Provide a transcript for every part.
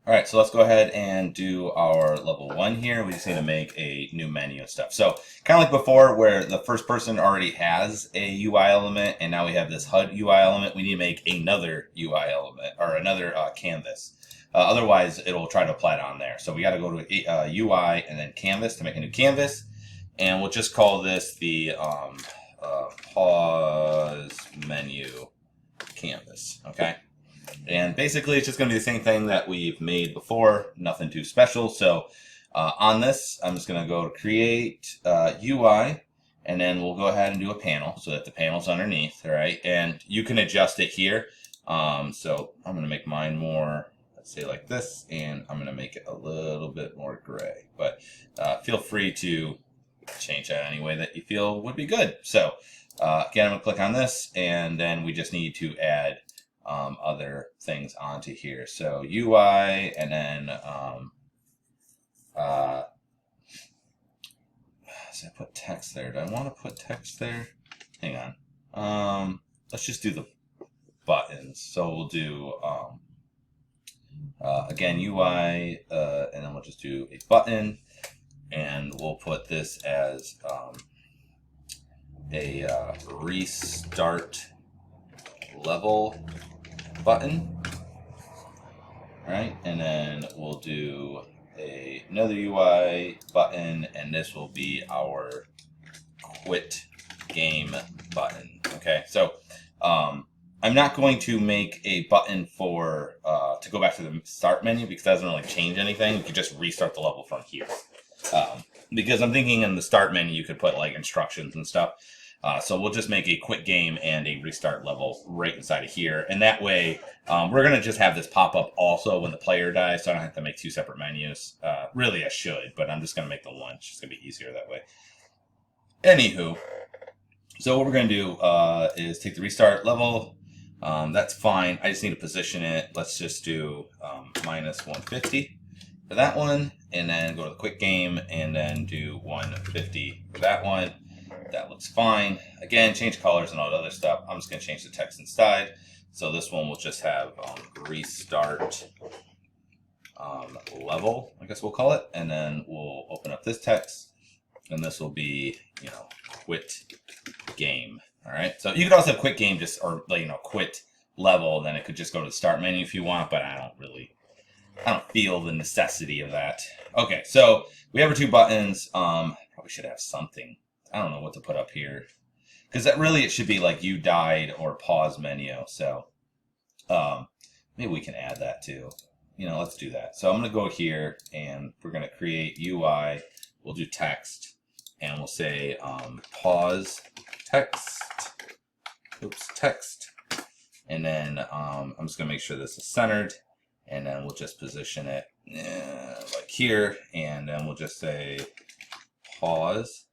All right, so let's go ahead and do our level 1 here. We just need to make a new menu and stuff. So kind of like before where the first person already has a UI element and now we have this HUD UI element, we need to make another UI element or another canvas. Otherwise, it'll try to apply it on there. So we got to go to UI and then canvas to make a new canvas. And we'll just call this the pause menu canvas, okay? And basically, it's just going to be the same thing that we've made before, nothing too special. So on this, I'm just going to go to create UI, and then we'll go ahead and do a panel so that the panel's underneath, all right? And you can adjust it here. So I'm going to make mine more, let's say like this, and I'm going to make it a little bit more gray. But feel free to change that any way that you feel would be good. So again, I'm going to click on this, and then we just need to add other things onto here. So UI, and then so I put text there. Do I want to put text there? Hang on. Let's just do the buttons. So we'll do again UI, and then we'll just do a button, and we'll put this as a restart level button. All right, and then we'll do another UI button, and this will be our quit game button. Okay, so I'm not going to make a button for to go back to the start menu because that doesn't really change anything. You could just restart the level from here. Because I'm thinking in the start menu you could put like instructions and stuff. So we'll just make a quit game and a restart level right inside of here. And that way, we're going to just have this pop up also when the player dies, so I don't have to make two separate menus. Really, I should, but I'm just going to make the one. It's going to be easier that way. Anywho, so what we're going to do is take the restart level. That's fine. I just need to position it. Let's just do minus 150 for that one, and then go to the quick game, and then do 150 for that one. That looks fine. Again, change colors and all that other stuff. I'm just going to change the text inside. So this one will just have restart level, I guess we'll call it. And then we'll open up this text. And this will be, quit game. All right. So you could also have quit game just, or, quit level. Then it could just go to the start menu if you want. But I don't feel the necessity of that. Okay. So we have our two buttons. Probably should have something. I don't know what to put up here, because that really it should be like you died or pause menu. So maybe we can add that too. Let's do that. So I'm going to go here and we're going to create UI. We'll do text and we'll say pause text. Oops, text. And then I'm just going to make sure this is centered, and then we'll just position it like here, and then we'll just say pause.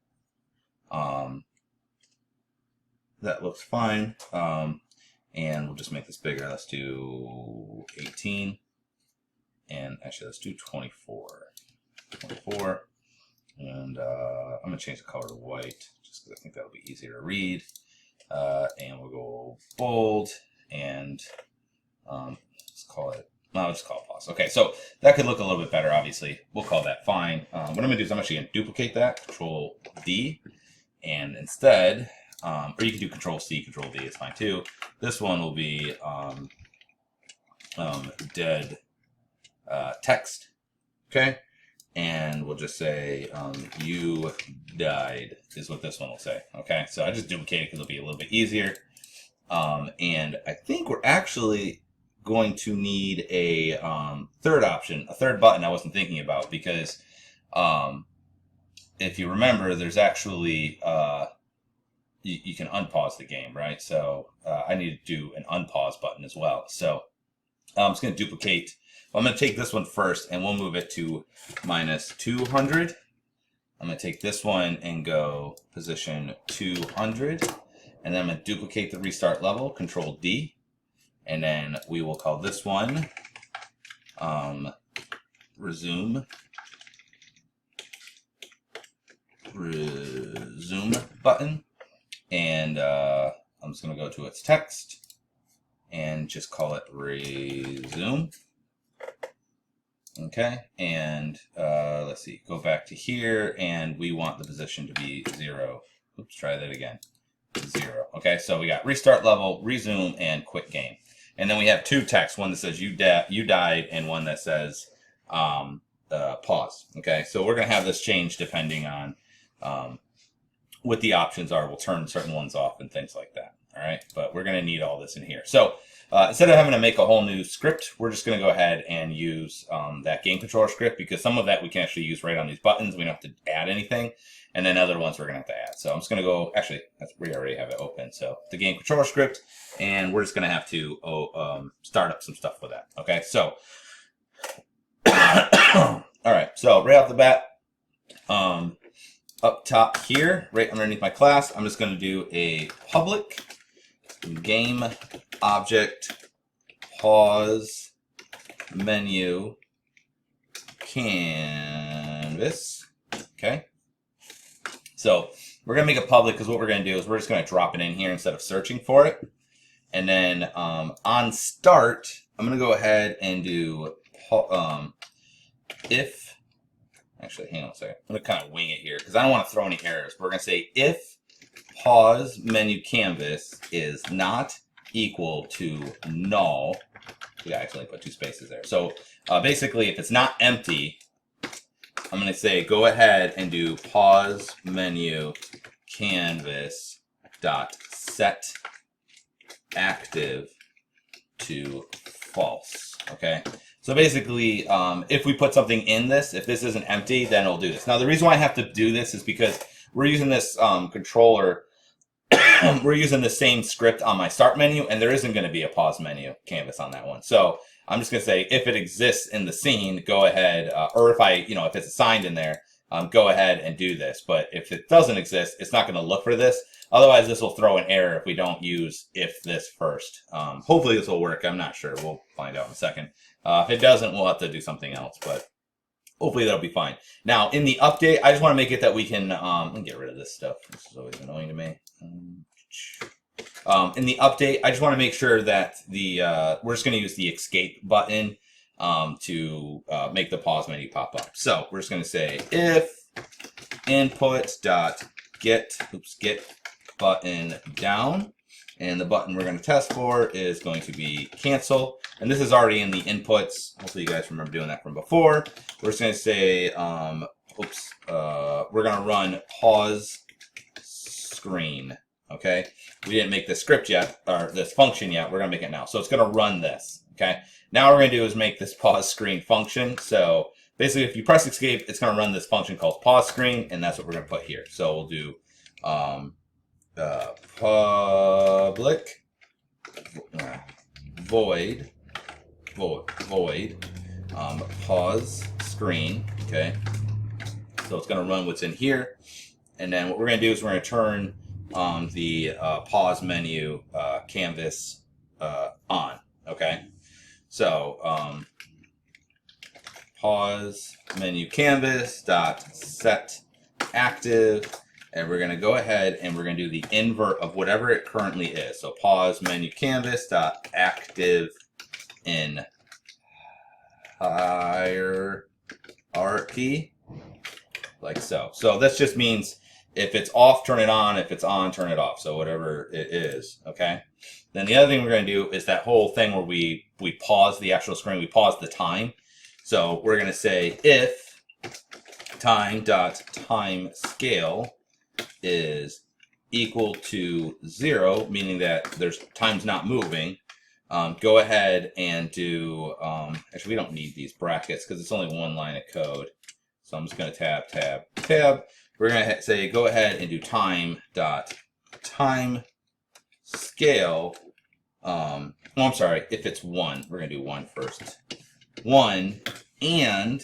That looks fine. And we'll just make this bigger. Let's do 18. And actually, let's do 24. 24. And I'm going to change the color to white just because I think that'll be easier to read. And we'll go bold, and let's call it, no, I'll just call it pause. Okay, so that could look a little bit better, obviously. We'll call that fine. What I'm going to do is I'm actually going to duplicate that, Control D. And instead, or you can do Control C, Control V, it's fine too. This one will be dead text, okay? And we'll just say you died is what this one will say, okay? So I just duplicate it because it'll be a little bit easier. And I think we're actually going to need a third option, a third button I wasn't thinking about, because if you remember, there's actually, you can unpause the game, right? So I need to do an unpause button as well. So I'm just going to duplicate. Well, I'm going to take this one first, and we'll move it to minus 200. I'm going to take this one and go position 200. And then I'm going to duplicate the restart level, Control D. And then we will call this one resume button, and I'm just going to go to its text and just call it resume. Okay, and let's see, go back to here, and we want the position to be 0. Oops, try that again. 0. Okay, so we got restart level, resume, and quit game. And then we have 2 texts, one that says you died, and one that says pause. Okay, so we're going to have this change depending on what the options are. We'll turn certain ones off and things like that. All right, but we're going to need all this in here. So instead of having to make a whole new script, we're just going to go ahead and use that game controller script, because some of that we can actually use right on these buttons. We don't have to add anything. And then other ones we're going to have to add. So I'm just going to go, actually, we already have it open. So the game controller script, and we're just going to have to start up some stuff with that. Okay, so, all right, so right off the bat, up top here, right underneath my class, I'm just going to do a public game object pause menu canvas. Okay. So we're going to make it public, because what we're going to do is we're just going to drop it in here instead of searching for it. And then on start, I'm going to go ahead and do if, actually, hang on a second. I'm going to kind of wing it here because I don't want to throw any errors. We're going to say if pause menu canvas is not equal to null. We actually put 2 spaces there. So basically, if it's not empty, I'm going to say go ahead and do pause menu canvas dot set active to false. Okay. So basically, if we put something in this, if this isn't empty, then it'll do this. Now, the reason why I have to do this is because we're using this controller. We're using the same script on my start menu, and there isn't going to be a pause menu canvas on that one. So I'm just going to say if it exists in the scene, go ahead, or if if it's assigned in there, go ahead and do this. But if it doesn't exist, it's not going to look for this. Otherwise, this will throw an error if we don't use if this first. Hopefully this will work. I'm not sure. We'll find out in a second. If it doesn't, we'll have to do something else, but hopefully that'll be fine. Now, in the update, I just want to make it that we can let me get rid of this stuff. This is always annoying to me. In the update, I just want to make sure that we're just going to use the escape button to make the pause menu pop up. So we're just going to say if input.get button down, and the button we're going to test for is going to be cancel. And this is already in the inputs. Hopefully you guys remember doing that from before. We're just going to say, we're going to run pause screen. Okay. We didn't make the script yet, or this function yet. We're going to make it now. So it's going to run this. Okay. Now what we're going to do is make this pause screen function. So basically, if you press escape, it's going to run this function called pause screen, and that's what we're going to put here. So we'll do public void pause screen. Okay, so it's going to run what's in here, and then what we're going to do is we're going to turn the pause menu canvas on. Okay, so pause menu canvas dot set active. And we're going to go ahead and we're going to do the invert of whatever it currently is. So pause menu canvas dot active in hierarchy, like so. So this just means if it's off, turn it on. If it's on, turn it off. So whatever it is. Okay. Then the other thing we're going to do is that whole thing where we pause the actual screen. We pause the time. So we're going to say if time dot time scale is equal to 0, meaning that there's time's not moving, go ahead and do, actually we don't need these brackets because it's only one line of code. So I'm just going to tab. We're going to say go ahead and do time dot time scale. I'm sorry, if it's 1, we're going to do 1 first. 1 and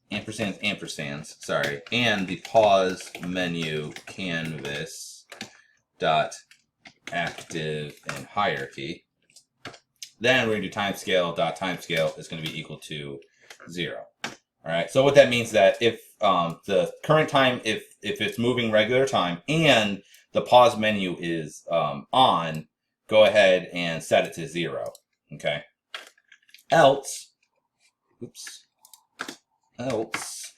ampersands, sorry, and the pause menu canvas dot active in hierarchy. Then we're going to do timescale dot timescale is going to be equal to 0. All right. So what that means is that if the current time, if it's moving regular time and the pause menu is on, go ahead and set it to 0. Okay. Else, oops. else,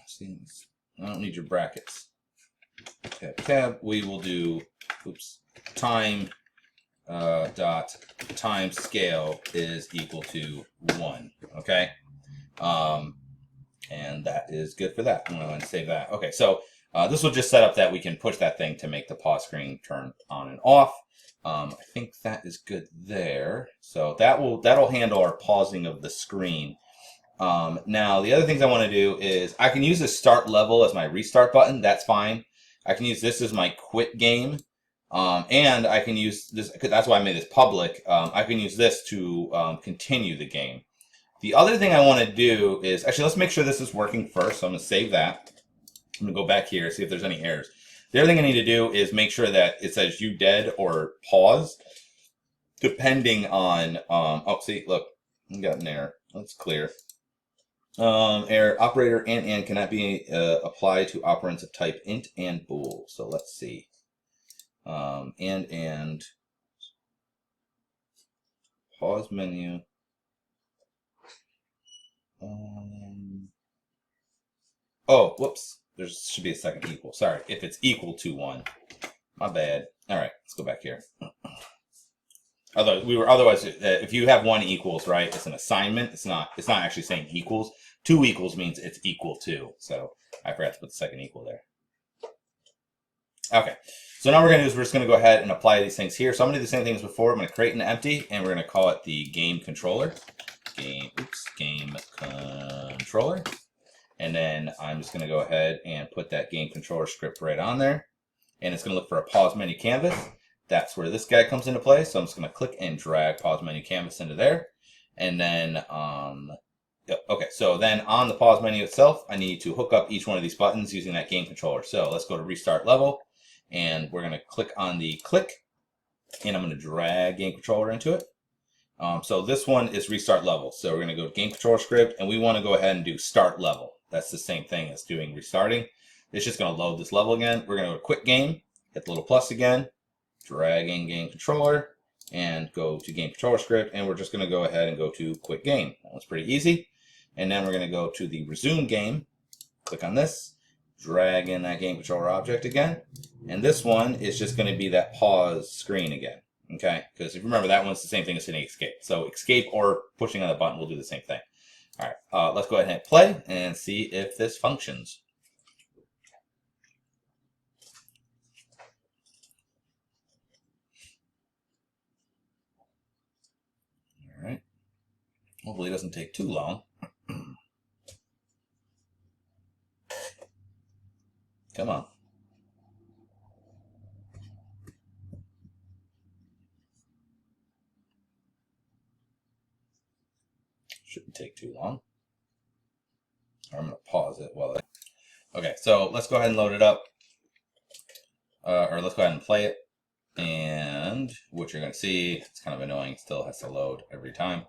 see, I don't need your brackets. Tab, we will do, oops, time dot time scale is equal to 1. Okay, and that is good for that. I'm going to save that. Okay, so this will just set up that we can push that thing to make the pause screen turn on and off. I think that is good there. So that'll handle our pausing of the screen. Now, the other things I want to do is I can use the start level as my restart button. That's fine. I can use this as my quit game. And I can use this, that's why I made this public. I can use this to continue the game. The other thing I want to do is, actually, let's make sure this is working first. So I'm going to save that. I'm going to go back here, see if there's any errors. The other thing I need to do is make sure that it says you dead or pause, depending on, oh, see, look, we got an error. That's clear. Error, operator and cannot be applied to operands of type int and bool. So let's see. And pause menu. Oh, whoops. There should be a second equal. Sorry, if it's equal to 1. My bad. All right, let's go back here. Otherwise, if you have 1 equals, right, it's an assignment. It's not actually saying equals. 2 equals means it's equal to. So I forgot to put the second equal there. Okay, so now what we're going to do is we're just going to go ahead and apply these things here. So I'm going to do the same thing as before. I'm going to create an empty, and we're going to call it the game controller. Game controller. And then I'm just going to go ahead and put that game controller script right on there. And it's going to look for a pause menu canvas. That's where this guy comes into play. So I'm just going to click and drag pause menu canvas into there. And then, okay, so then on the pause menu itself, I need to hook up each one of these buttons using that game controller. So let's go to restart level. And we're going to click on the click. And I'm going to drag game controller into it. So this one is restart level. So we're going to go to game controller script. And we want to go ahead and do start level. That's the same thing as doing restarting. It's just going to load this level again. We're going to go to quit game, hit the little plus again, drag in game controller, and go to game controller script. And we're just going to go ahead and go to quit game. That one's pretty easy. And then we're going to go to the resume game, click on this, drag in that game controller object again. And this one is just going to be that pause screen again. Okay, because if you remember, that one's the same thing as hitting escape. So escape or pushing on the button will do the same thing. All right, let's go ahead and hit play and see if this functions. All right. Hopefully it doesn't take too long. Come on. Shouldn't take too long. I'm going to pause it while Okay, so let's go ahead and load it up. Or let's go ahead and play it. And what you're going to see, it's kind of annoying. It still has to load every time.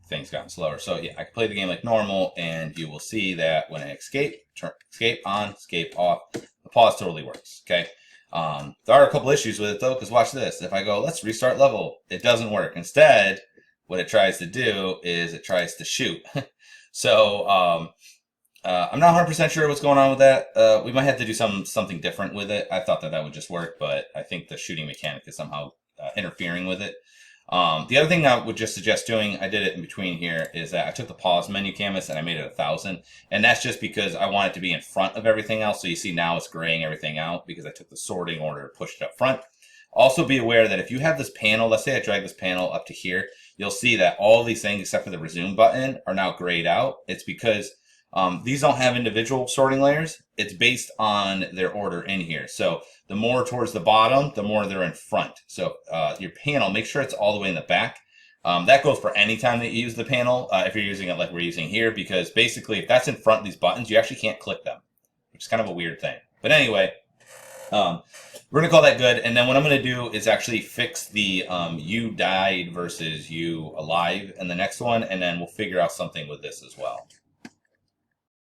Things gotten slower. So yeah, I can play the game like normal, and you will see that when I escape, escape on, escape off, the pause totally works. Okay. There are a couple issues with it though, because watch this. If I go, let's restart level, it doesn't work. Instead, what it tries to do is it tries to shoot. So I'm not 100% sure what's going on with that. We might have to do something different with it. I thought that would just work, but I think the shooting mechanic is somehow interfering with it. The other thing I would just suggest doing, I did it in between here, is that I took the pause menu canvas and I made it 1000. And that's just because I want it to be in front of everything else. So you see now it's graying everything out because I took the sorting order, pushed it up front. Also be aware that if you have this panel, let's say I drag this panel up to here, you'll see that all these things except for the resume button are now grayed out. It's because these don't have individual sorting layers. It's based on their order in here. So the more towards the bottom, the more they're in front. So your panel, make sure it's all the way in the back. That goes for any time that you use the panel, if you're using it like we're using here, because basically if that's in front of these buttons, you actually can't click them, which is kind of a weird thing. But anyway, we're going to call that good. And then what I'm going to do is actually fix the you died versus you alive in the next one. And then we'll figure out something with this as well.